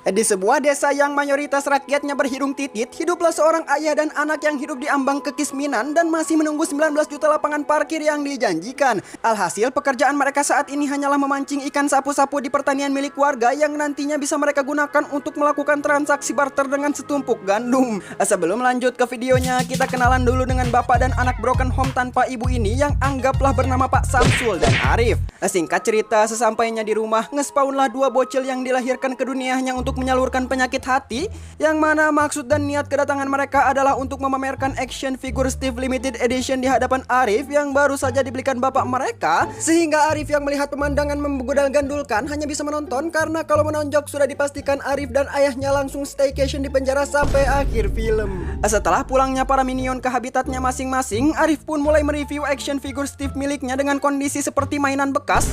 Di sebuah desa yang mayoritas rakyatnya berhidung titit, hiduplah seorang ayah dan anak yang hidup di ambang kekisminan dan masih menunggu 19 juta lapangan parkir yang dijanjikan. Alhasil, pekerjaan mereka saat ini hanyalah memancing ikan sapu-sapu di pertanian milik warga yang nantinya bisa mereka gunakan untuk melakukan transaksi barter dengan setumpuk gandum. Sebelum lanjut ke videonya, kita kenalan dulu dengan bapak dan anak broken home tanpa ibu ini yang anggaplah bernama Pak Samsul dan Arif. Singkat cerita, sesampainya di rumah, ngespawnlah dua bocil yang dilahirkan ke dunia hanya untuk menyalurkan penyakit hati, yang mana maksud dan niat kedatangan mereka adalah untuk memamerkan action figure Steve Limited Edition di hadapan Arif yang baru saja dibelikan bapak mereka, sehingga Arif yang melihat pemandangan membegudal-gandulkan hanya bisa menonton karena kalau menonjok sudah dipastikan Arif dan ayahnya langsung staycation di penjara sampai akhir film. Setelah pulangnya para minion ke habitatnya masing-masing, Arif pun mulai mereview action figure Steve miliknya dengan kondisi seperti mainan bekas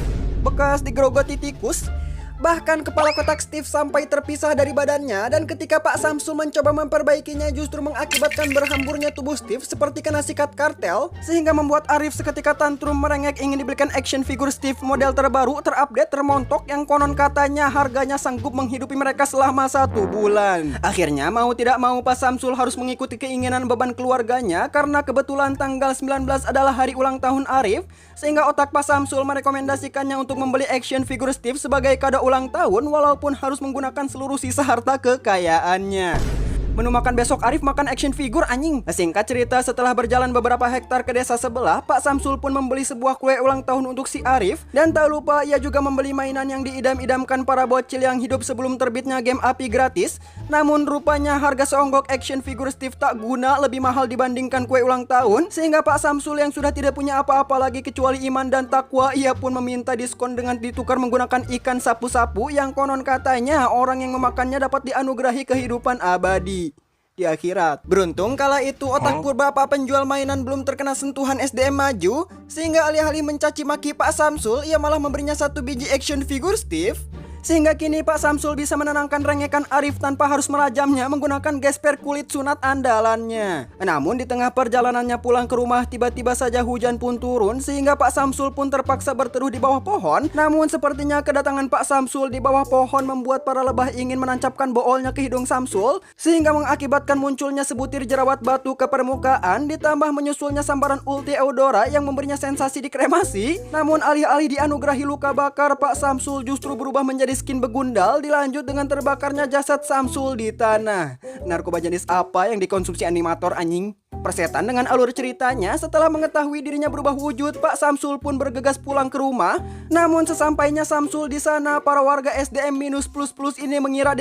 digerogoti tikus. Bahkan kepala kotak Steve sampai terpisah dari badannya, dan ketika Pak Samsul mencoba memperbaikinya justru mengakibatkan berhamburnya tubuh Steve seperti kena sikat kartel, sehingga membuat Arif seketika tantrum merengek ingin dibelikan action figure Steve model terbaru, terupdate, termontok yang konon katanya harganya sanggup menghidupi mereka selama 1 bulan. Akhirnya mau tidak mau Pak Samsul harus mengikuti keinginan beban keluarganya karena kebetulan tanggal 19 adalah hari ulang tahun Arif, sehingga otak Pak Samsul merekomendasikannya untuk membeli action figure Steve sebagai kado ulang tahun walaupun harus menggunakan seluruh sisa harta kekayaannya. Menu makan besok Arif makan action figure anjing. Singkat cerita, setelah berjalan beberapa hektar ke desa sebelah, Pak Samsul pun membeli sebuah kue ulang tahun untuk si Arif. Dan tak lupa ia juga membeli mainan yang diidam-idamkan para bocil yang hidup sebelum terbitnya game api gratis. Namun rupanya harga seonggok action figure Steve tak guna, lebih mahal dibandingkan kue ulang tahun, sehingga Pak Samsul yang sudah tidak punya apa-apa lagi kecuali iman dan takwa, ia pun meminta diskon dengan ditukar menggunakan ikan sapu-sapu yang konon katanya orang yang memakannya dapat dianugerahi kehidupan abadi di akhirat. Beruntung kala itu otak purba Pak penjual mainan belum terkena sentuhan SDM maju, sehingga alih-alih mencaci maki Pak Samsul, ia malah memberinya 1 biji action figure Steve. Sehingga kini Pak Samsul bisa menenangkan rengekan Arif tanpa harus merajamnya menggunakan gesper kulit sunat andalannya. Namun di tengah perjalanannya pulang ke rumah, tiba-tiba saja hujan pun turun, sehingga Pak Samsul pun terpaksa berteduh di bawah pohon. Namun sepertinya kedatangan Pak Samsul di bawah pohon membuat para lebah ingin menancapkan boolnya ke hidung Samsul, sehingga mengakibatkan munculnya sebutir jerawat batu ke permukaan, ditambah menyusulnya sambaran ulti Eudora yang memberinya sensasi dikremasi. Namun alih-alih dianugerahi luka bakar, Pak Samsul justru berubah menjadi skin begundal, dilanjut dengan terbakarnya jasad Samsul di tanah. Narkoba jenis apa yang dikonsumsi animator anjing? Persetan dengan alur ceritanya, setelah mengetahui dirinya berubah wujud, Pak Samsul pun bergegas pulang ke rumah. Namun sesampainya Samsul di sana, para warga SDM minus plus ini mengira